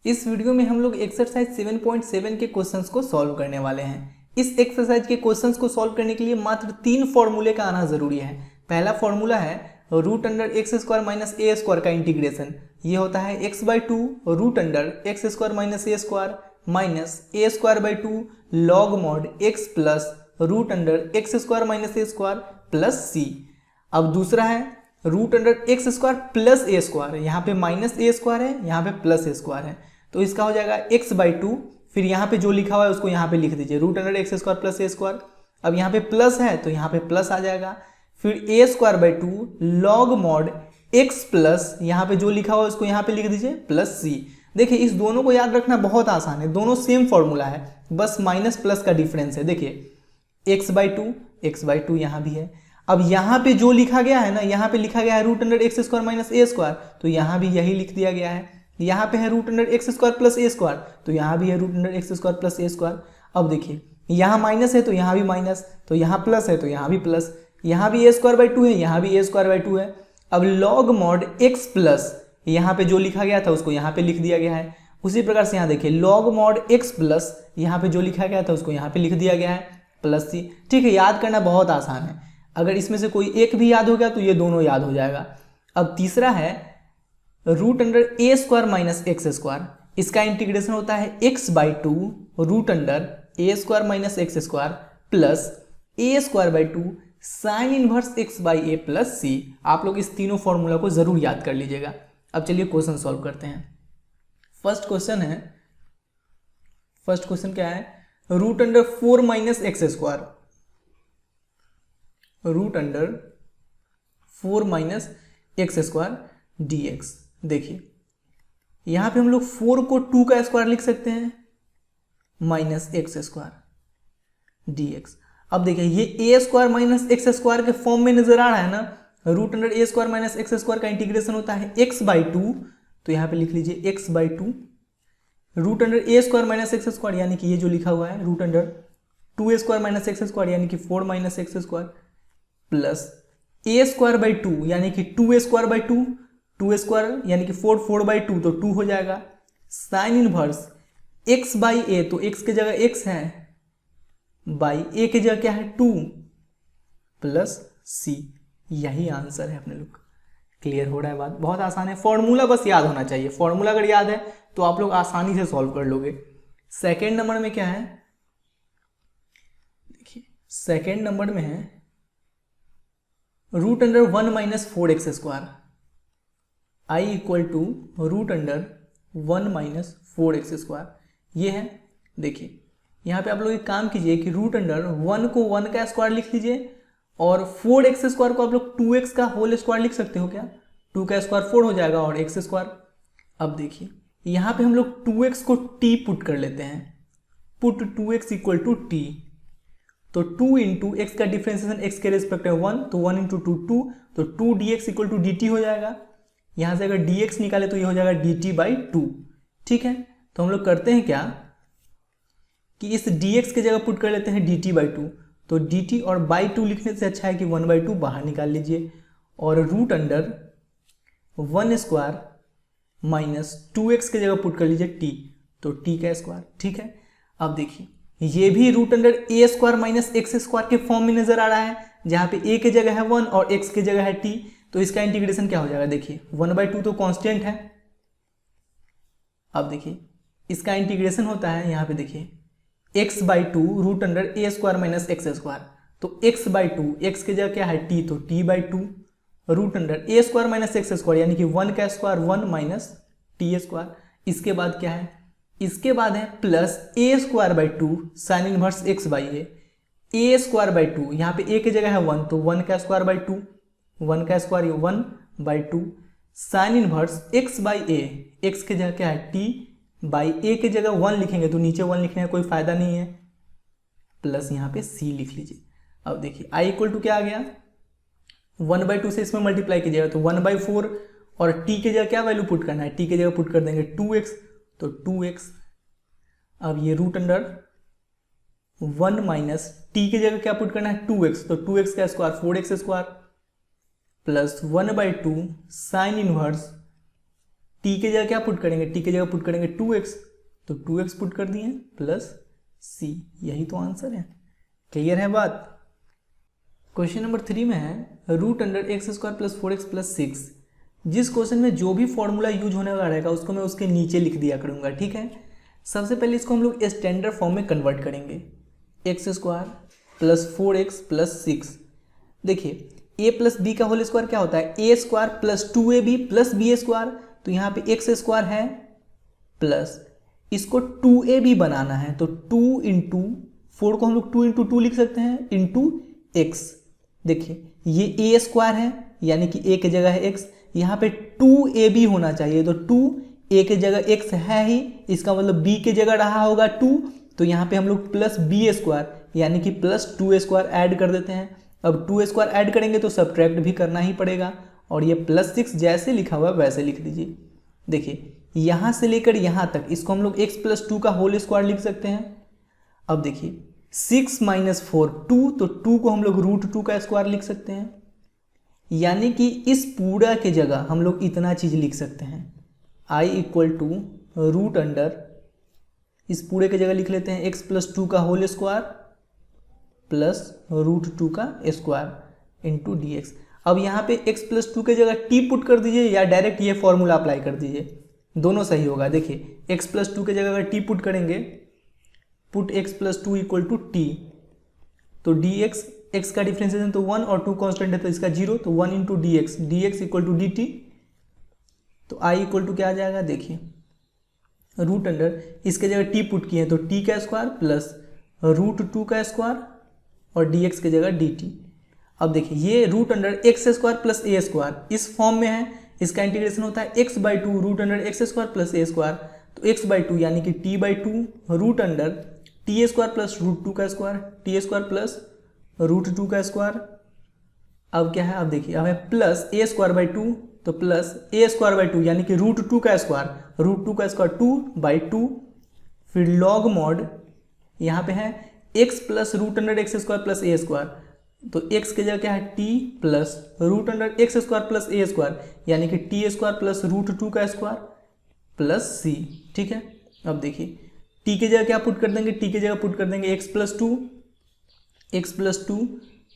इस वीडियो में हम लोग एक्सरसाइज 7.7 के क्वेश्चंस को सॉल्व करने वाले हैं। इस एक्सरसाइज के क्वेश्चंस को सॉल्व करने के लिए मात्र 3 फॉर्मूले का आना जरूरी है। पहला फॉर्मूला है root under x square minus a square का इंटीग्रेशन। ये होता है x by two root under x square minus a square by two log mod x plus root under x square minus a square plus c. अब दूसरा है root under x square plus a square. यहाँ पे minus a square है, यहाँ पे plus a square है, तो इसका हो जाएगा एक्स बाई टू। फिर यहाँ पे जो लिखा हुआ है उसको यहाँ पे लिख दीजिए, root under x square plus a square. अब यहाँ पे प्लस है तो यहाँ पे प्लस आ जाएगा। फिर a square by two log mod x plus, यहाँ पे जो लिखा हुआ है उसको यहाँ पे लिख दीजिए प्लस सी। देखिए इस दोनों को याद रखना बहुत आसान है, दोनों सेम फॉर्मूला है, बस माइनस प्लस का डिफरेंस है। देखिए एक्स बाई टू यहाँ भी है। अब यहाँ पे जो लिखा गया है ना, यहाँ पे लिखा गया है root under x square minus a square, तो यहाँ भी यही लिख दिया गया है। यहाँ पे है root under x square plus a square, तो यहाँ भी है root under x square plus a square. अब देखिए यहाँ माइनस है तो यहाँ भी माइनस, तो यहाँ प्लस है तो यहाँ भी प्लस, यहाँ भी ए स्क्वायर बाई टू है, यहाँ भी ए स्क्वायर बाई टू है। अब लॉग मॉड एक्स प्लस, यहाँ पे जो लिखा गया था उसको यहाँ पे लिख दिया गया है। उसी प्रकार से यहाँ देखिए लॉग मॉड एक्स प्लस, यहाँ पे जो लिखा गया था उसको यहाँ पे लिख दिया गया है प्लस सी। ठीक है, याद करना बहुत आसान है। अगर इसमें से कोई एक भी याद हो गया तो ये दोनों याद हो जाएगा। अब तीसरा है root under a square minus x square. इसका इंटीग्रेशन होता है x by two root under a square minus x square plus a square by two sine inverse x by a plus c. आप लोग इस तीनों फॉर्मूला को जरूर याद कर लीजिएगा। अब चलिए क्वेश्चन सॉल्व करते हैं। फर्स्ट क्वेश्चन क्या है, root under 4 minus x square, root under 4 minus x square d x. देखिए यहां पे हम लोग 4 को 2 का स्क्वायर लिख सकते हैं minus x square d x. अब देखिए ये ए स्क्वायर माइनस एक्स स्क्वायर के फॉर्म में नजर आ रहा है ना। Root under a square minus x square का इंटीग्रेशन होता है एक्स बाई टू, तो यहां पे लिख लीजिए x by two root under a square minus x square, यानी कि ये जो लिखा हुआ है root under 2 square minus x square यानी कि 4 minus x square plus a square by two यानी कि 2 स्क्वायर बाई टू, 2 स्क्वायर यानी कि 4 बाई टू तो 2 हो जाएगा। साइन इनवर्स एक्स बाई ए, तो एक्स की जगह एक्स है, बाई ए की जगह क्या है 2 प्लस सी। यही आंसर है अपने लोग। क्लियर हो रहा है बात? बहुत आसान है, फॉर्मूला बस याद होना चाहिए। फॉर्मूला अगर याद है तो आप लोग आसानी से सॉल्व कर लोगे। सेकेंड नंबर में क्या है, देखिए सेकेंड नंबर में है root under 1 minus 4x square, I equal to root under 1 minus 4x square. ये है। देखिए यहाँ पे आप लोग एक काम कीजिए कि रूट अंडर 1 को 1 का स्क्वायर लिख लीजिए और 4x स्क्वायर को आप लोग 2x का होल स्क्वायर लिख सकते हो क्या। 2 का स्क्वायर 4 हो जाएगा और x स्क्वायर। अब देखिए यहाँ पे हम लोग 2x को t पुट कर लेते हैं, put 2x equal to t, तो 2 इंटू एक्स का डिफ्रेंसिएशन एक्स के रेस्पेक्ट में 1, तो 1 इंटू 2 2, तो 2 dx इक्वल टू dt हो जाएगा। यहाँ से अगर dx निकाले तो ये हो जाएगा dt बाई 2। ठीक है, तो हम लोग करते हैं क्या कि इस dx की जगह पुट कर लेते हैं dt बाई 2, तो dt और बाई 2 लिखने से अच्छा है कि 1 बाई 2 बाहर निकाल लीजिए और root under 1 square minus 2x की जगह पुट कर लीजिए t, तो t का स्क्वायर। ठीक है, अब देखिए ये भी root under a square minus x square के फॉर्म में नजर आ रहा है, जहां पे a की जगह है 1 और x की जगह है t, तो इसका इंटीग्रेशन क्या हो जाएगा। देखिए 1 बाई 2 तो कांस्टेंट है। अब देखिए इसका इंटीग्रेशन होता है, यहाँ पे देखिए x by two root under a square minus x square, तो x बाई टू, एक्स की जगह क्या है t, तो t by two root under a square minus x square यानी कि 1 का स्क्वायर 1 माइनस टी स्क्वायर। इसके बाद क्या है, इसके बाद है plus a square by two sine inverse x by A square by to, यहाँ पे ए की जगह है 1, तो 1 का स्क्वायर बाई टू, 1 का square 1 by two sine inverse x by A, x की जगह क्या है t बाई ए की जगह 1 लिखेंगे तो नीचे 1 लिखने का कोई फायदा नहीं है, प्लस यहाँ पे c लिख लीजिए। अब देखिए i इक्वल टू क्या आ गया, 1 बाई 2 से इसमें मल्टीप्लाई कीजिएगा तो 1 बाई 4 और t की जगह क्या वैल्यू पुट करना है, t की जगह पुट कर देंगे 2x, तो 2x। अब ये रूट अंडर 1 माइनस t की जगह क्या पुट करना है 2x, तो 2x का square 4x square plus 1 by 2 sine inverse T के जगह क्या पुट करेंगे, टी के जगह पुट करेंगे 2x, तो 2x पुट कर दिए प्लस c, यही तो आंसर है। क्लियर है बात। क्वेश्चन नंबर 3 में है root under x square plus 4x plus 6। जिस क्वेश्चन में जो भी फॉर्मूला यूज होने वाला रहेगा उसको मैं उसके नीचे लिख दिया करूंगा, ठीक है। सबसे पहले इसको हम लोग स्टैंडर्ड फॉर्म में कन्वर्ट करेंगे, x square plus 4x plus 6। देखिए a प्लस बी का होल स्क्वायर क्या होता है, a square plus 2ab plus b square, तो यहाँ पे एक्स स्क्वायर है प्लस इसको 2ab बनाना है, तो 2 इंटू 4 को हम लोग 2 इंटू 2 लिख सकते हैं इंटू एक्स। देखिए ये a स्क्वायर है यानी कि a की जगह है x, यहाँ पे 2ab होना चाहिए, तो 2 a की जगह x है ही, इसका मतलब b की जगह रहा होगा 2, तो यहाँ पे हम लोग प्लस बी स्क्वायर यानी कि प्लस 2 स्क्वायर ऐड कर देते हैं। अब 2 स्क्वायर ऐड करेंगे तो सब्ट्रैक्ट भी करना ही पड़ेगा, और ये प्लस 6 जैसे लिखा हुआ है वैसे लिख दीजिए। देखिए यहाँ से लेकर यहाँ तक इसको हम लोग x प्लस 2 का होल स्क्वायर लिख सकते हैं। अब देखिए 6 माइनस 4 2, तो 2 को हम लोग रूट 2 का स्क्वायर लिख सकते हैं, यानी कि इस पूरा के जगह हम लोग इतना चीज लिख सकते हैं, i equal to root under, इस पूरे के जगह लिख लेते हैं x प्लस 2 का होल स्क्वायर प्लस रूट 2 का स्क्वायर इंटू डी एक्स। अब यहाँ पे x प्लस 2 के जगह t पुट कर दीजिए या डायरेक्ट ये फॉर्मूला अप्लाई कर दीजिए, दोनों सही होगा। देखिए x प्लस 2 के जगह अगर t पुट करेंगे, put x plus 2 equal to t, तो डी एक्स का डिफ्रेंसिएशन तो 1 और 2 कांस्टेंट है तो इसका 0, तो 1 into d x equal to d t, तो i इक्वल टू क्या आ जाएगा, देखिए रूट अंडर इसके जगह t पुट किए हैं तो t का स्क्वायर प्लस रूट 2 का स्क्वायर और dx की जगह dt। अब देखिए ये root under x square plus a square इस फॉर्म में है, इसका इंटीग्रेशन होता है x by 2 root under x square plus a square, तो x बाई 2 यानी कि t by 2 root under t square plus root 2 का square, t square plus root 2 का स्क्वायर। अब क्या है, अब देखिए अब है प्लस ए स्क्वायर बाई 2, तो प्लस ए स्क्वायर बाई 2 यानी कि रूट 2 का स्क्वायर, रूट 2 का स्क्वायर 2 बाई 2, फिर लॉग मॉड यहाँ पे है x plus root under x square plus a square, तो x की जगह क्या है t plus root under x square plus a square यानी कि टी स्क्वायर प्लस रूट 2 का स्क्वायर प्लस c, ठीक है। अब देखिए t की जगह क्या पुट कर देंगे, t की जगह पुट कर देंगे x plus 2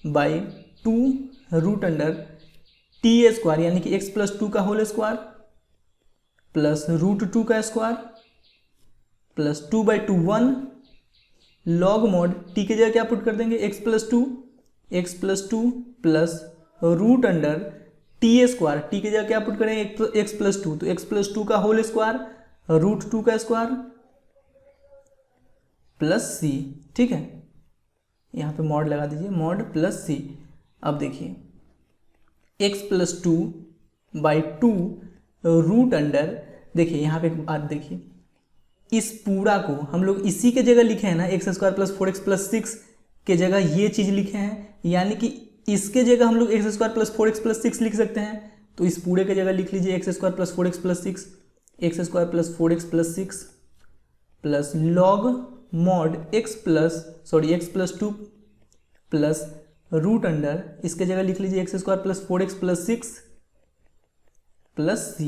by 2 root under t square यानी कि x प्लस 2 का होल स्क्वायर प्लस रूट 2 का square plus 2 by 2 1 log mod t की जगह क्या पुट कर देंगे, x plus 2 plus root under t square, t की जगह क्या पुट करेंगे x प्लस 2, तो x प्लस 2 का होल स्क्वायर रूट 2 का स्क्वायर प्लस c, ठीक है। यहाँ पे मॉड लगा दीजिए, मॉड प्लस c। अब देखिए x plus 2 by 2 root under, देखिए यहाँ पे एक बात देखिए, इस पूरा को हम लोग इसी के जगह लिखे हैं ना, x square plus 4x plus 6 के जगह ये चीज़ लिखे हैं, यानी कि इसके जगह हम लोग x square plus 4x plus 6 लिख सकते हैं, तो इस पूरे के जगह लिख लीजिए x square plus 4x plus 6, x square plus 4x plus 6 plus log mod x plus 2 plus root under, इसके जगह लिख लीजिए x square plus 4x plus 6 plus c,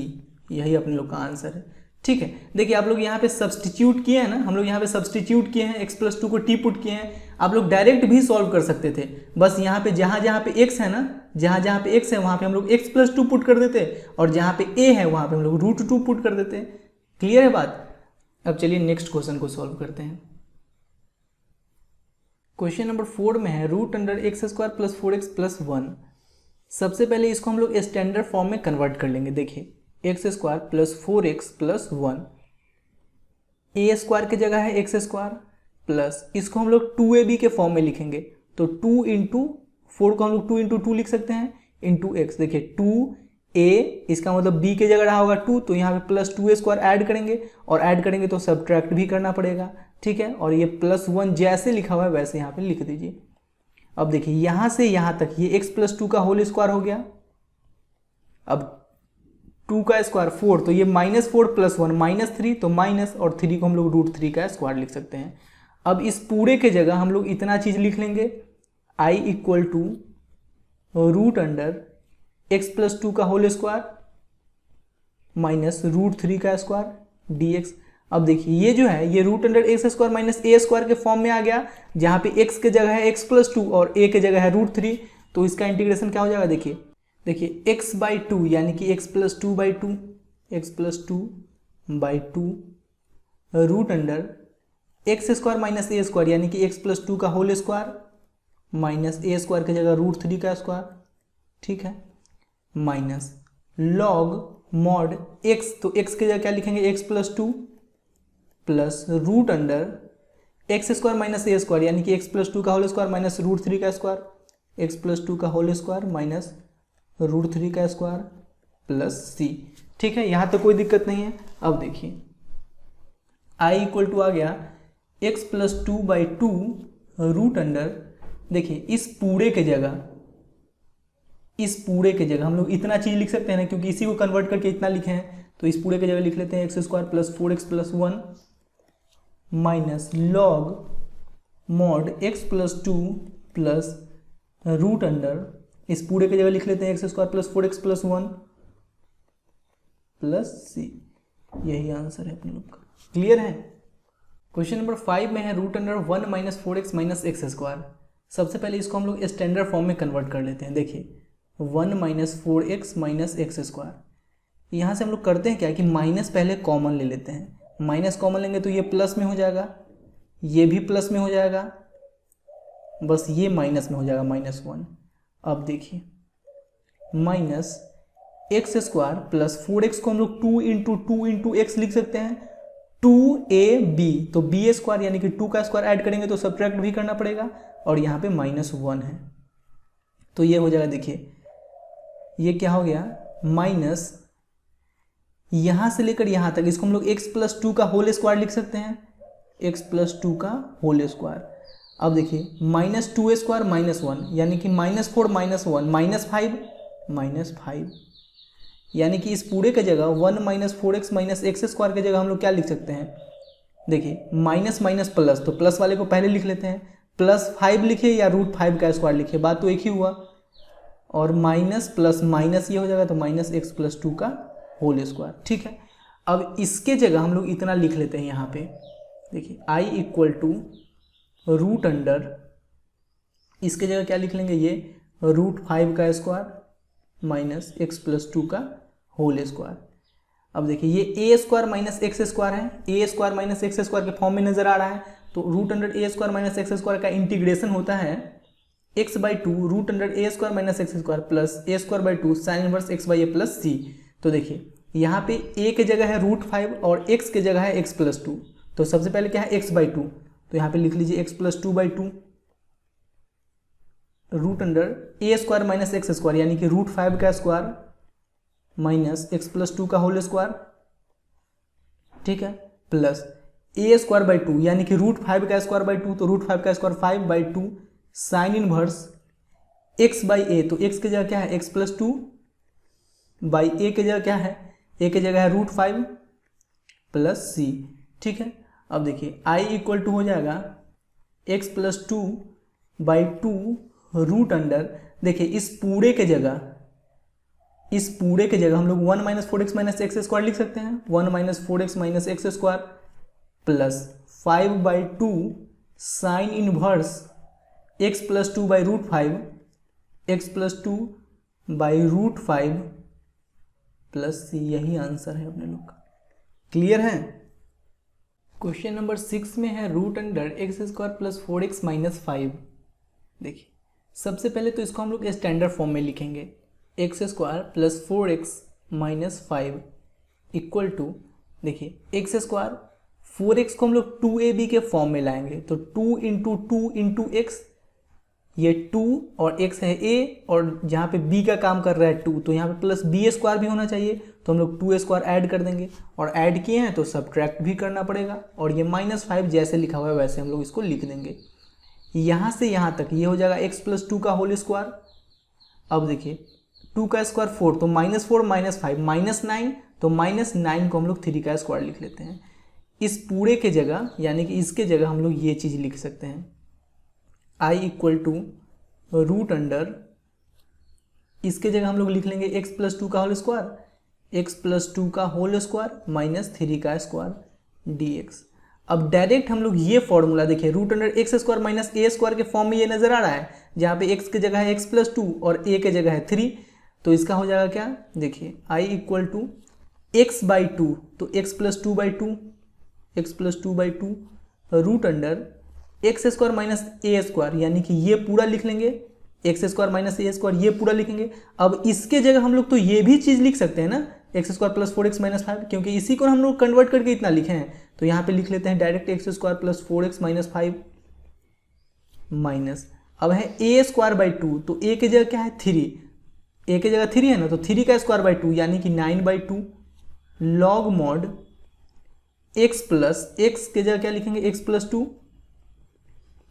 यही अपने लोग का आंसर है, ठीक है। देखिए आप लोग यहाँ पे सब्सटीट्यूट किए हैं ना, हम लोग यहाँ पे सब्सटीट्यूट किए हैं, x प्लस 2 को t पुट किए हैं, आप लोग डायरेक्ट भी सॉल्व कर सकते थे, बस यहाँ पे जहाँ पे x है ना, जहाँ पे x है वहाँ पे हम लोग x प्लस 2 पुट कर देते और जहाँ पे a है वहाँ पे हम लोग रूट 2 पुट कर देते। क्लियर है बात। अब चलिए नेक्स्ट क्वेश्चन को सॉल्व करते हैं। क्वेश्चन नंबर 4 में है root under x square plus 4x plus 1। सबसे पहले इसको हम लोग स्टैंडर्ड फॉर्म में कन्वर्ट कर लेंगे। देखिए x square plus 4x plus 1, ए स्क्वायर की जगह है एक्स स्क्वायर प्लस इसको हम लोग 2ab के फॉर्म में लिखेंगे, तो 2 इंटू 4 को हम लोग 2 इंटू 2 लिख सकते हैं इंटू एक्स। देखिए 2a इसका मतलब b की जगह रहा होगा 2, तो यहाँ पे प्लस 2a स्क्वायर ऐड करेंगे और ऐड करेंगे तो सब्ट्रैक्ट भी करना पड़ेगा, ठीक है। और ये प्लस 1 जैसे लिखा हुआ है वैसे यहाँ पे लिख दीजिए। अब देखिए यहाँ से यहाँ तक ये x प्लस 2 का होल स्क्वायर हो गया, अब 2 का स्क्वायर 4, तो ये -4 प्लस 1 -3, तो माइनस और 3 को हम लोग रूट 3 का स्क्वायर लिख सकते हैं। अब इस पूरे के जगह हम लोग इतना चीज लिख लेंगे, i equal to root under x plus 2 का whole square minus root three का स्क्वायर dx। अब देखिए ये जो है ये root under x square minus a square के फॉर्म में आ गया, जहाँ पे x के जगह है x प्लस टू और a के जगह है रूट थ्री। तो इसका इंटीग्रेशन क्या हो जाएगा, देखिए x बाई टू यानी कि x plus two by two, x plus two by two root under x square minus a square यानी कि x प्लस टू का whole square minus a square की जगह रूट थ्री का स्क्वायर, ठीक है, माइनस लॉग मॉड x, तो x की जगह क्या लिखेंगे x plus two plus root under x square minus a square यानी कि x प्लस टू का whole square minus root three का स्क्वायर, एक्स प्लस टू का whole square minus root three का स्क्वायर प्लस सी। ठीक है, यहाँ तो कोई दिक्कत नहीं है। अब देखिए i इक्वल टू आ गया x plus two by two root under, देखिए इस पूरे के जगह हम लोग इतना चीज लिख सकते हैं ना, क्योंकि इसी को कन्वर्ट करके इतना लिखे हैं, तो इस पूरे के जगह लिख लेते हैं x square plus four x plus one minus log mod x plus two plus root under, इस पूरे के जगह लिख लेते हैं x square plus four x plus one plus c. यही आंसर है अपने लोग का। क्लियर है। क्वेश्चन नंबर 5 में है root under one minus four x minus x square. सबसे पहले इसको हम लोग स्टैंडर्ड फॉर्म में कन्वर्ट कर लेते हैं। देखिए one minus four x minus x square, यहाँ से हम लोग करते हैं क्या कि माइनस पहले कॉमन ले लेते हैं, माइनस कॉमन लेंगे तो ये प्लस में हो जाएगा, ये भी प्लस में हो जाएगा, बस ये माइनस में हो जाएगा माइनस वन। अब देखिए minus x square plus four x को हम लोग टू इंटू एक्स लिख सकते हैं, 2ab, तो बी स्क्वायर यानी कि 2 का स्क्वायर ऐड करेंगे तो सब्ट्रैक्ट भी करना पड़ेगा, और यहाँ पे माइनस वन है तो ये हो जाएगा, देखिए ये क्या हो गया माइनस, यहाँ से लेकर यहाँ तक इसको हम लोग x प्लस टू का होल स्क्वायर लिख सकते हैं, x प्लस टू का होल स्क्वायर। अब देखिए minus two square minus one यानी कि minus four minus one minus five, यानी कि इस पूरे की जगह one minus four x minus x square की जगह हम लोग क्या लिख सकते हैं, देखिए माइनस माइनस प्लस, तो प्लस वाले को पहले लिख लेते हैं, प्लस फाइव लिखे या रूट फाइव का स्क्वायर लिखे, बात तो एक ही हुआ, और माइनस प्लस माइनस ये हो जाएगा तो माइनस एक्स प्लस टू का होल स्क्वायर। ठीक है, अब इसके जगह हम लोग इतना लिख लेते हैं यहाँ पे, देखिए i equal to root under, इसके जगह क्या लिख लेंगे, ये रूट फाइव का square minus x plus two का होल स्क्वायर। अब देखिए ये a square minus x square है, a square minus x square के फॉर्म में नजर आ रहा है, तो root under a square minus x square का इंटीग्रेशन होता है x by two root under a square minus x square plus a square by two sine inverse x by a plus c। तो देखिए यहाँ पे a की जगह है रूट फाइव और x की जगह है x प्लस टू, तो सबसे पहले क्या है x बाई टू, तो यहाँ पे लिख लीजिए x plus two by two root under a square minus x square यानी कि रूट फाइव का square minus x plus two का होल स्क्वायर, ठीक है, plus a square by two यानी कि रूट फाइव का स्क्वायर बाई टू, तो रूट फाइव का square five by two sine inverse x by a, तो x की जगह क्या है x plus two by a की जगह क्या है, a की जगह है रूट फाइव प्लस सी। ठीक है, अब देखिए i इक्वल टू हो जाएगा x plus two by two root under, देखिए इस पूरे के जगह हम लोग one minus four x minus x square लिख सकते हैं, one minus four x minus x square plus five by two sine inverse x plus two by root five, x plus two by root five plus c. यही answer है अपने लोग का। Clear है। Question number 6 में है root under x square plus four x minus five. देखिए सबसे पहले तो इसको हम लोग स्टैंडर्ड फॉर्म में लिखेंगे, x square plus four x minus five equal to, देखिए एक्स स्क्वायर फोर एक्स को हम लोग टू ए बी के फॉर्म में लाएंगे, तो टू इंटू एक्स, ये टू और x है a और जहाँ पे b का काम कर रहा है टू, तो यहाँ पे प्लस बी स्क्वायर भी होना चाहिए, तो हम लोग टू स्क्वायर ऐड कर देंगे, और ऐड किए हैं तो सब्ट्रैक्ट भी करना पड़ेगा, और ये माइनस फाइव जैसे लिखा हुआ है वैसे हम लोग इसको लिख देंगे। यहाँ से यहाँ तक ये हो जाएगा x प्लस टू का होल स्क्वायर। अब देखिए टू का स्क्वायर फोर, तो minus four minus five minus nine, तो माइनस नाइन को हम लोग थ्री का स्क्वायर लिख लेते हैं। इस पूरे के जगह यानी कि इसके जगह हम लोग ये चीज़ लिख सकते हैं, i equal to root under, इसके जगह हम लोग लिख लेंगे x प्लस टू का whole square, x plus two का होल स्क्वायर माइनस 3 का स्क्वायर dx। अब डायरेक्ट हम लोग ये फॉर्मूला देखिए root under x square minus a square के फॉर्म में ये नजर आ रहा है, जहाँ पे एक्स की जगह है एक्स प्लस टू और ए की जगह है 3, तो इसका हो जाएगा क्या, देखिए I equal to x by two, तो x plus two by two, x plus two by two root under x square minus a square, यानी कि ये पूरा लिख लेंगे, x square minus a square ये पूरा लिखेंगे। अब इसके जगह हम लोग तो ये भी चीज़ लिख सकते हैं ना, x square plus 4x minus 5, क्योंकि इसी को हम लोग कन्वर्ट करके इतना लिखे हैं, तो यहाँ पे लिख लेते हैं direct x square plus 4x minus 5 minus, अब है ए स्क्वायर बाई टू, तो ए की जगह क्या है 3, ए की जगह 3 है ना, तो 3 का स्क्वायर बाई टू यानी कि 9 by two log mod x plus x की जगह क्या लिखेंगे x plus two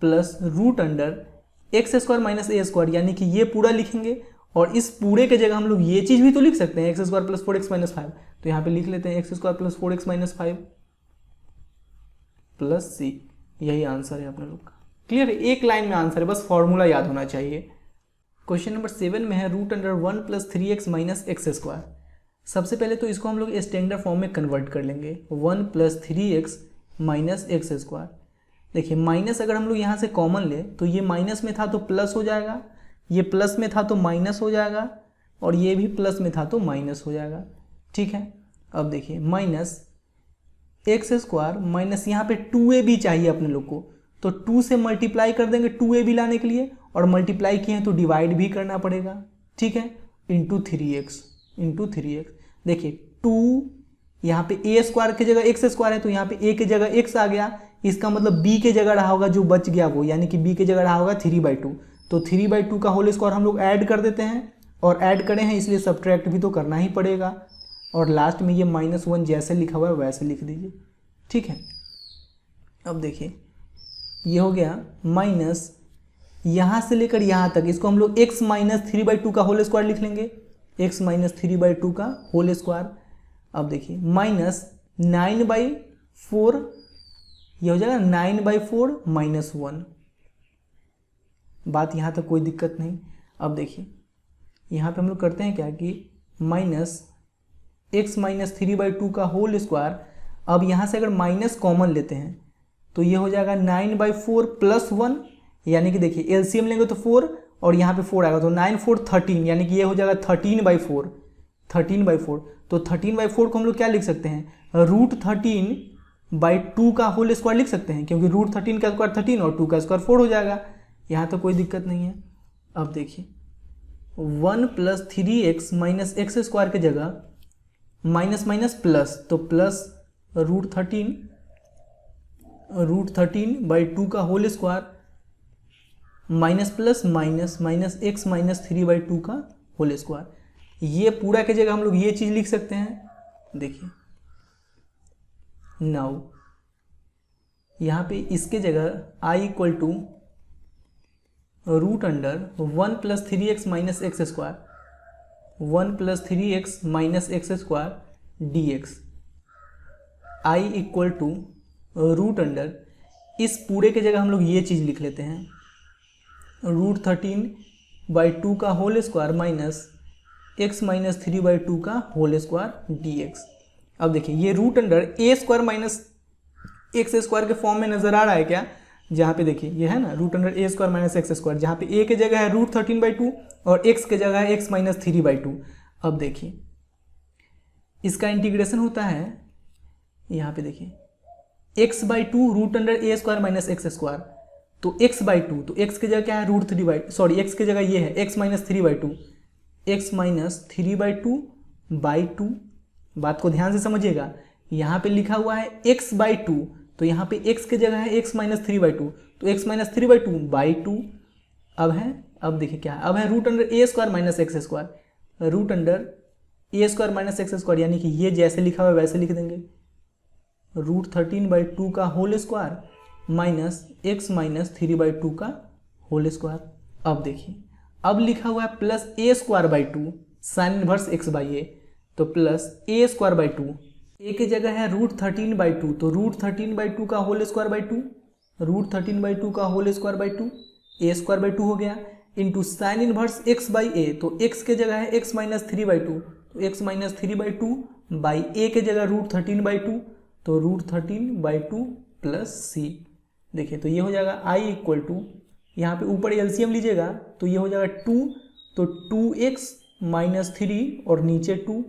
plus root under x square minus a square, यानी कि ये पूरा लिखेंगे, और इस पूरे के जगह हम लोग ये चीज़ भी तो लिख सकते हैं x square plus 4x minus 5, तो यहाँ पे लिख लेते हैं x square plus 4x minus 5 plus c, यही आंसर है अपने लोग का। क्लियर है, एक लाइन में आंसर है, बस फॉर्मूला याद होना चाहिए। क्वेश्चन नंबर 7 में है root under 1 plus 3x minus x square. सबसे पहले तो इसको हम लोग स्टैंडर्ड फॉर्म में कन्वर्ट कर लेंगे, 1 plus 3x minus x square. देखिए माइनस अगर हम लोग यहाँ से कॉमन ले तो ये माइनस में था तो प्लस हो जाएगा, ये प्लस में था तो माइनस हो जाएगा, और ये भी प्लस में था तो माइनस हो जाएगा। ठीक है, अब देखिए माइनस एक्स स्क्वायर माइनस यहाँ पे 2a भी चाहिए अपने लोग को, तो 2 से मल्टीप्लाई कर देंगे 2a भी लाने के लिए, और मल्टीप्लाई किए हैं तो डिवाइड भी करना पड़ेगा। ठीक है, इंटू 3x। देखिए 2 यहाँ पे ए स्क्वायर की जगह एक्स स्क्वायर है, तो यहाँ पे ए की जगह एक्स आ गया, इसका मतलब बी की जगह रहा होगा जो बच गया वो, यानी कि बी की जगह रहा होगा 3/2, तो 3/2 का होल स्क्वायर हम लोग ऐड कर देते हैं, और ऐड करें हैं इसलिए सब्ट्रैक्ट भी तो करना ही पड़ेगा, और लास्ट में ये -1 जैसे लिखा हुआ है वैसे लिख दीजिए। ठीक है, अब देखिए ये हो गया माइनस, यहाँ से लेकर यहाँ तक इसको हम लोग x माइनस 3/2 का होल स्क्वायर लिख लेंगे, x माइनस 3/2 का होल स्क्वायर। अब देखिए माइनस 9/4, ये हो जाएगा 9/4 माइनस 1, बात यहाँ तक कोई दिक्कत नहीं। अब देखिए यहाँ पे हम लोग करते हैं क्या कि माइनस x माइनस 3/2 का होल स्क्वायर, अब यहाँ से अगर माइनस कॉमन लेते हैं तो ये हो जाएगा 9/4 प्लस 1, यानी कि देखिए एलसीएम लेंगे तो 4 और यहाँ पे 4 आएगा, तो 9 4 13, यानी कि ये हो जाएगा 13/4, तो 13/4 को हम लोग क्या लिख सकते हैं, रूट 13/2 का होल स्क्वायर लिख सकते हैं, क्योंकि रूट 13 का स्क्वायर 13 और 2 का स्क्वायर 4 हो जाएगा, यहाँ तो कोई दिक्कत नहीं है। अब देखिए 1 plus 3x minus x square की जगह माइनस माइनस प्लस, तो प्लस रूट 13/2 का whole square minus plus minus minus x minus 3/2 का होल स्क्वायर, ये पूरा की जगह हम लोग ये चीज़ लिख सकते हैं। देखिए नाउ यहाँ पे इसके जगह I equal to root under 1 plus 3x minus x square, 1 plus 3x minus x square dx, I equal to root under, इस पूरे की जगह हम लोग ये चीज़ लिख लेते हैं, रूट 13/2 का whole square minus x minus 3/2 का होल स्क्वायर dx। अब देखिए ये root under a square minus x square के फॉर्म में नजर आ रहा है क्या, जहाँ पे देखिए ये है ना root under a square minus x square, जहाँ पे ए की जगह है रूट 13/2 और एक्स की जगह है x माइनस 3/2। अब देखिए इसका इंटीग्रेशन होता है, यहाँ पे देखिए x/2 root under a square minus x square, तो x/2, तो x की जगह क्या है रूट 3/2, x की जगह ये है x माइनस 3/2, x माइनस 3/2/2, बात को ध्यान से समझिएगा, यहाँ पे लिखा हुआ है x/2, तो यहाँ पे x की जगह है x माइनस 3/2, तो x माइनस 3/2/2, अब देखिए क्या है, अब है root under a square minus x square, root under a square minus x square, यानी कि ये जैसे लिखा हुआ है वैसे लिख देंगे, रूट 13/2 का whole square minus x minus 3/2 का होल स्क्वायर। अब देखिए अब लिखा हुआ है plus a²/2 sine inverse x/a, तो प्लस a²/2, a की जगह है रूट 13/2, तो रूट 13/2 का होल स्क्वायर/2, रूट 13/2 का होल स्क्वायर/2, a²/2 हो गया, इंटू साइन इनवर्स x/a, तो x की जगह है x माइनस 3/2, तो x माइनस 3/2 बाई a के जगह √13/2, तो √13/2 प्लस c। देखिए तो ये हो जाएगा i इक्वल टू, यहाँ पे ऊपर एलसीएम लीजिएगा तो ये हो जाएगा 2, तो 2x माइनस 3 और नीचे 2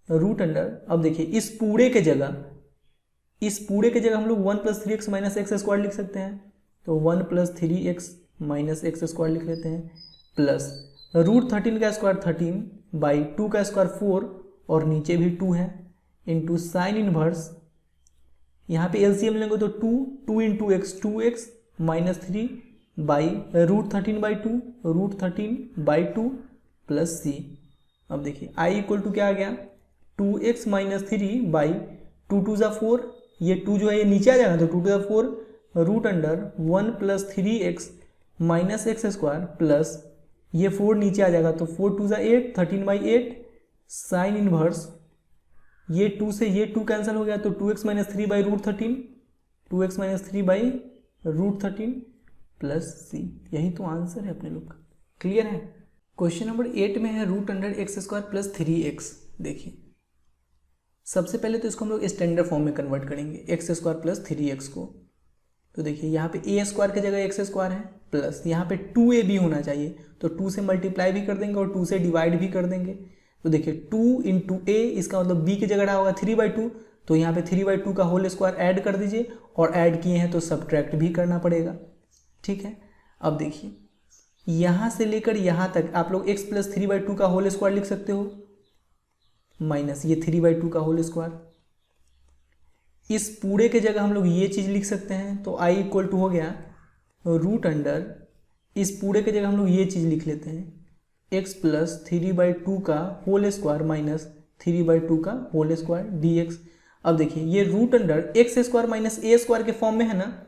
रूट अंडर। अब देखिए इस पूरे के जगह हम लोग 1 + 3x माइनस एक्स स्क्वायर लिख सकते हैं, तो 1 + 3x माइनस एक्स स्क्वायर लिख लेते हैं, प्लस √13 का स्क्वायर 13 बाई 2 का स्क्वायर 4 और नीचे भी 2 है, इंटू साइन इनवर्स, यहाँ पे एलसीएम लेंगे तो 2 into x 2x minus 3 by √13/2 √13/2 plus c। अब देखिए i इक्वल टू क्या आ गया, 2x माइनस 3 बाई 2 2 ज़ा 4, ये 2 जो है ये नीचे आ जाएगा तो 2 2 ज़ा 4 root under 1 + 3x minus x square plus ये 4 नीचे आ जाएगा तो 4 2 ज़ा 8 13/8 साइन इनवर्स, ये 2 से ये 2 कैंसिल हो गया तो 2x minus 3 by √13 2x minus 3 by √13 plus c। यही तो आंसर है अपने लोग का। क्लियर है। क्वेश्चन नंबर 8 में है √x² प्लस 3x। देखिए सबसे पहले तो इसको हम लोग स्टैंडर्ड फॉर्म में कन्वर्ट करेंगे x² प्लस 3x को। तो देखिए यहाँ पे a² की जगह x² है, प्लस यहाँ पे 2ab होना चाहिए तो 2 से मल्टीप्लाई भी कर देंगे और 2 से डिवाइड भी कर देंगे। तो देखिए 2 इंटू a, इसका मतलब b की जगह रहा होगा 3/2, तो यहाँ पे 3/2 का होल स्क्वायर ऐड कर दीजिए और ऐड किए हैं तो सब्ट्रैक्ट भी करना पड़ेगा। ठीक है। अब देखिए यहाँ से लेकर यहाँ तक आप लोग x + 3/2 का होल स्क्वायर लिख सकते हो, माइनस ये 3/2 का होल स्क्वायर। इस पूरे के जगह हम लोग ये चीज़ लिख सकते हैं, तो i इक्वल टू हो गया रूट अंडर, इस पूरे के जगह हम लोग ये चीज़ लिख लेते हैं x + 3/2 का होल स्क्वायर माइनस 3/2 का होल स्क्वायर dx। अब देखिए ये root under x² minus a² के फॉर्म में है ना,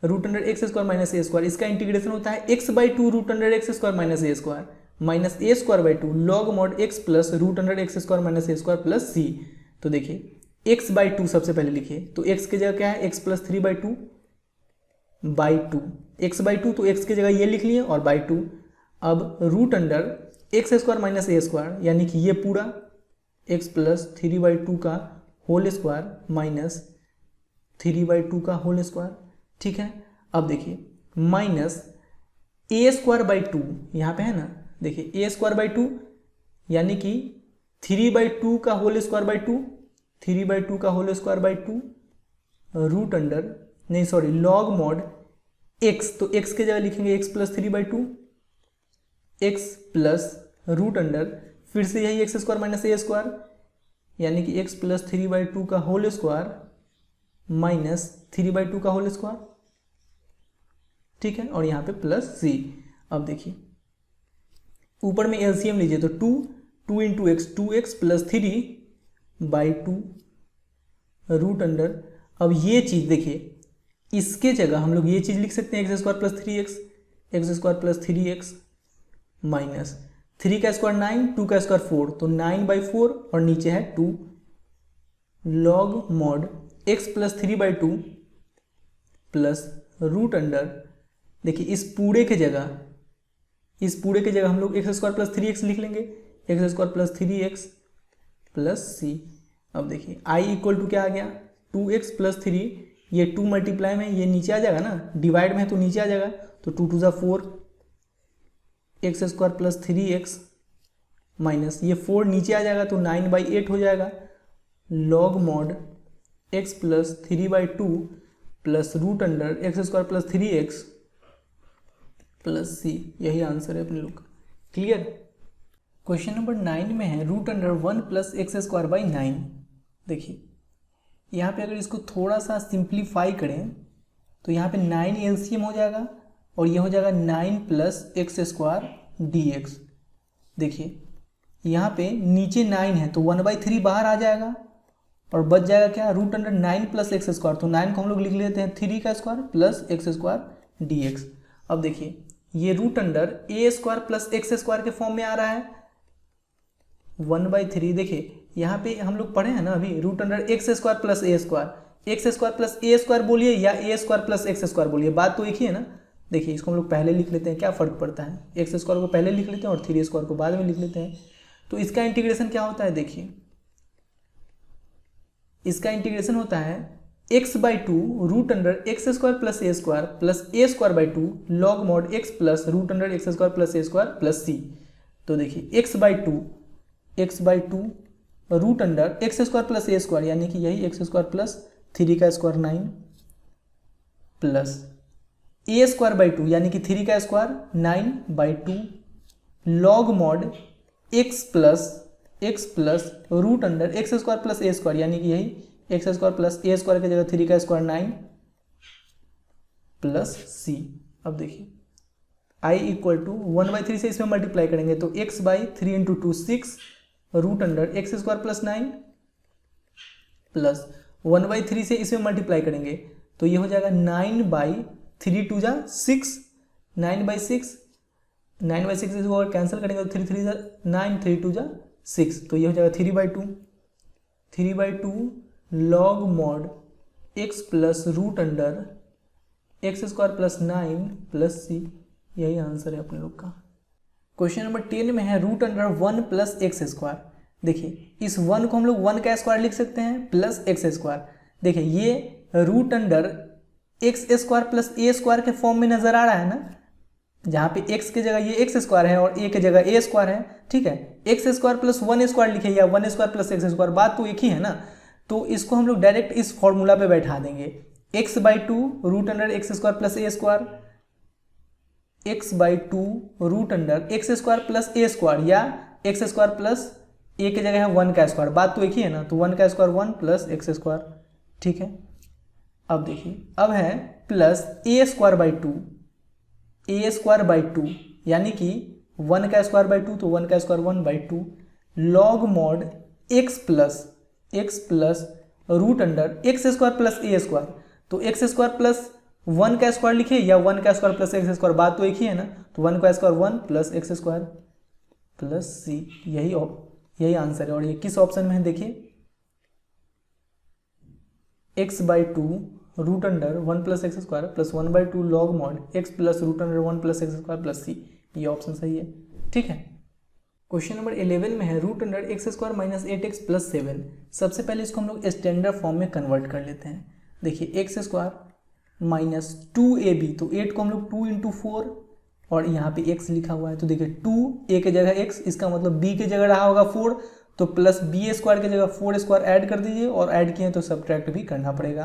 root under x² minus a², इसका इंटीग्रेशन होता है x/2 root under x² minus a² minus a²/2 log mod x plus root under x² minus a² plus c। तो देखिए x/2 सबसे पहले लिखिए, तो x की जगह क्या है x + 3/2 बाई 2, x/2 तो x की जगह ये लिख लिए और बाई 2। अब root under x² minus a² यानी कि ये पूरा x + 3/2 का होल स्क्वायर माइनस 3/2 का होल स्क्वायर। ठीक है। अब देखिए माइनस a²/2 यहाँ पे है ना, देखिए a²/2 यानी कि 3/2 का होल स्क्वायर/2 3/2 का होल स्क्वायर/2 रूट अंडर नहीं सॉरी लॉग मॉड x, तो x की जगह लिखेंगे x + 3/2 x plus root under फिर से यही x² माइनस a² यानी कि x + 3/2 का होल स्क्वायर माइनस 3/2 का होल स्क्वायर। ठीक है। और यहाँ पे प्लस c। अब देखिए ऊपर में एलसीएम लीजिए तो 2 into x 2x plus 3/2 root under. अब ये चीज़ देखिए इसके जगह हम लोग ये चीज़ लिख सकते हैं x² plus 3x x² plus 3x minus 3 का स्क्वायर 9 2 का स्क्वायर 4, तो 9/4 और नीचे है 2 log mod x plus 3/2 plus root under. देखिए इस पूरे के जगह हम लोग x² प्लस 3x लिख लेंगे, x² plus 3x plus c। अब देखिए i इक्वल टू क्या आ गया 2x प्लस 3, ये 2 मल्टीप्लाई में ये नीचे आ जाएगा ना, डिवाइड में है तो नीचे आ जाएगा, तो 2 2 ज़ा 4 x² प्लस 3x माइनस ये 4 नीचे आ जाएगा तो 9/8 हो जाएगा log mod x plus 3/2 plus root under x² plus 3x plus c। यही आंसर है अपने लोग का। क्लियर। क्वेश्चन नंबर 9 में है रूट अंडर 1 प्लस x²/9। देखिए यहाँ पे अगर इसको थोड़ा सा सिंप्लीफाई करें तो यहाँ पे 9 एलसीएम हो जाएगा और ये हो जाएगा 9 प्लस x² dx। देखिए यहाँ पे नीचे 9 है तो 1/3 बाहर आ जाएगा और बच जाएगा क्या रूट अंडर 9 प्लस x², तो 9 को हम लोग लिख लेते हैं 3 का स्क्वायर प्लस x² dx। अब देखिए ये root under a² plus x² के फॉर्म में आ रहा है 1/3। देखिए यहाँ पे हम लोग पढ़े हैं ना अभी root under x² plus a² plus a² बोलिए या a² प्लस x² बोलिए, बात तो एक ही है ना। देखिए इसको हम लोग पहले लिख लेते हैं, क्या फ़र्क पड़ता है, x² को पहले लिख लेते हैं और 3 स्क्वायर को बाद में लिख लेते हैं। तो इसका इंटीग्रेशन क्या होता है, देखिए इसका इंटीग्रेशन होता है x/2 root under x square plus a square by two log mod x plus root under x square plus a square plus c. तो देखिए x/2 root under x square plus a square यानी कि यही x square plus 3 का square 9 plus a square by 2 यानी कि 3 का square 9/2 log mod x plus root under x square plus a square यानी कि यही x square plus a square की जगह 3 का स्क्वायर 9 प्लस सी। अब देखिए i इक्वल टू 1/3 से इसमें मल्टीप्लाई करेंगे तो x/3 into 2 6 root under x square plus 9 plus 1/3 से इसमें मल्टीप्लाई करेंगे तो ये हो जाएगा 9/3 2 जा 6 9/6 इसको अगर कैंसिल करेंगे तो 3 3 जा 9 3 2 जा 6 तो ये हो जाएगा 3/2 log mod x plus root under x square plus 9 plus c. यही आंसर है अपने लोग का। क्वेश्चन नंबर 10 में है root under 1 plus x square. देखिए इस 1 को हम लोग 1 का स्क्वायर लिख सकते हैं प्लस एक्स स्क्वायर। देखिए ये root under x square plus a square के फॉर्म में नजर आ रहा है ना, जहाँ पे x की जगह ये एक्स स्क्वायर है और a की जगह ए स्क्वायर है, ठीक है। एक्स स्क्वायर प्लस 1 स्क्वायर लिखे या 1 स्क्वायर प्लस एक्स स्क्वायर, बात तो एक ही है ना। तो इसको हम लोग डायरेक्ट इस फॉर्मूला पे बैठा देंगे x/2 root under x square plus a square x/2 root under x square plus a square या एक्स स्क्वायर प्लस ए की जगह है 1 का स्क्वायर, बात तो एक ही है ना। तो 1 का स्क्वायर 1 प्लस एक्स स्क्वायर, ठीक है। अब देखिए अब है प्लस ए स्क्वायर बाई 2 यानी कि 1 का स्क्वायर बाई 2 तो 1 का square 1/2 log mod x plus root under x square plus a square. तो एक्स स्क्वायर प्लस 1 का स्क्वायर लिखे या 1 का स्क्वायर प्लस एक्स स्क्वायर, बात तो एक ही है ना। तो 1 का square 1 plus x square plus c. यही आंसर है। और ये किस ऑप्शन में है देखिए, x/2 root under 1 plus x square plus 1/2 log mod x plus root under 1 plus x square plus c. ये ऑप्शन सही है, ठीक है। क्वेश्चन नंबर 11 में है root under x square minus 8x plus 7। सबसे पहले इसको हम लोग स्टैंडर्ड फॉर्म में कन्वर्ट कर लेते हैं। देखिए एक्स स्क्वायर माइनस 2ab, तो 8 को हम लोग 2 इंटू 4 और यहाँ पे x लिखा हुआ है। तो देखिए 2 a की जगह x, इसका मतलब b की जगह रहा होगा 4, तो प्लस b स्क्वायर की जगह 4 स्क्वायर ऐड कर दीजिए और ऐड किए तो सब्ट्रैक्ट भी करना पड़ेगा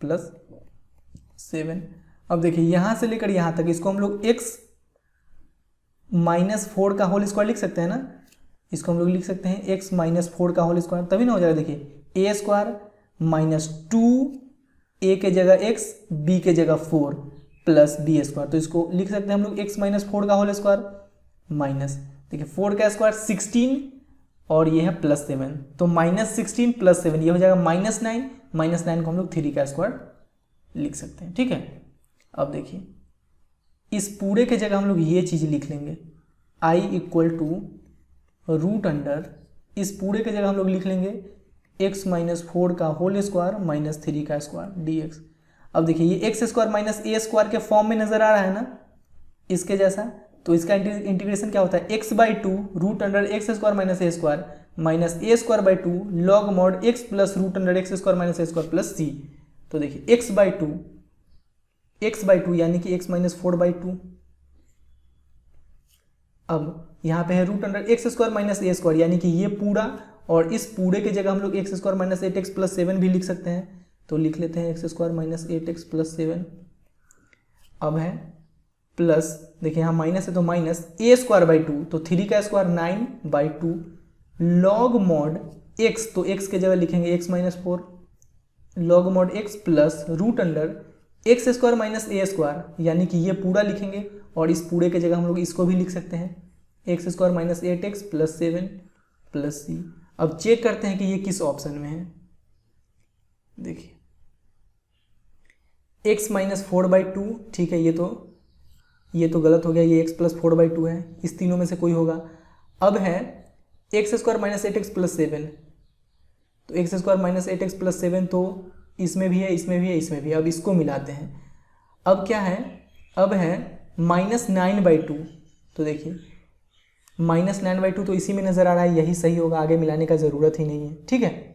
प्लस 7। अब देखिए यहाँ से लेकर यहाँ तक इसको हम लोग x माइनस 4 का होल स्क्वायर लिख सकते हैं ना। इसको हम लोग लिख सकते हैं x माइनस 4 का होल स्क्वायर, तभी ना हो जाएगा। देखिए a स्क्वायर माइनस 2 a के जगह x b के जगह 4 प्लस b स्क्वायर, तो इसको लिख सकते हैं हम लोग x माइनस 4 का होल स्क्वायर माइनस, देखिए 4 का स्क्वायर 16 और ये है प्लस 7, तो माइनस 16 प्लस 7 ये हो जाएगा -9। -9 को हम लोग 3 का स्क्वायर लिख सकते हैं, ठीक है। अब देखिए इस पूरे के जगह हम लोग ये चीज़ लिख लेंगे i equal to root under, इस पूरे के जगह हम लोग लिख लेंगे x माइनस 4 का होल स्क्वायर माइनस 3 का स्क्वायर dx। अब देखिए ये x square minus a square के फॉर्म में नजर आ रहा है ना, इसके जैसा। तो इसका इंटीग्रेशन क्या होता है, x/2 root under x square minus a square minus a square by 2 log mod x plus root under x square minus a square plus c. तो देखिए x/2 यानी कि x माइनस 4/2। अब यहाँ पे है root under x square minus a square यानी कि ये पूरा, और इस पूरे के जगह हम लोग x square minus 8x plus 7 भी लिख सकते हैं। तो लिख लेते हैं x square minus 8x plus 7। अब है प्लस, देखिए यहाँ माइनस है तो माइनस ए स्क्वायर बाई 2, तो 3 का स्क्वायर 9/2 लॉग मॉड x, तो x के जगह लिखेंगे x minus 4 log mod x plus root under x square minus a square यानी कि ये पूरा लिखेंगे, और इस पूरे के जगह हम लोग इसको भी लिख सकते हैं x square minus 8x plus 7 plus c. अब चेक करते हैं कि ये किस ऑप्शन में है। देखिए x माइनस 4/2, ठीक है, ये तो गलत हो गया, ये x प्लस 4/2 है, इस तीनों में से कोई होगा। अब है x square minus 8x plus 7, तो x square minus 8x plus 7 तो इसमें भी है, इसमें भी है, इसमें भी है। अब इसको मिलाते हैं। अब क्या है, अब है -9/2, तो देखिए -9/2 तो इसी में नज़र आ रहा है, यही सही होगा, आगे मिलाने का ज़रूरत ही नहीं है। ठीक है,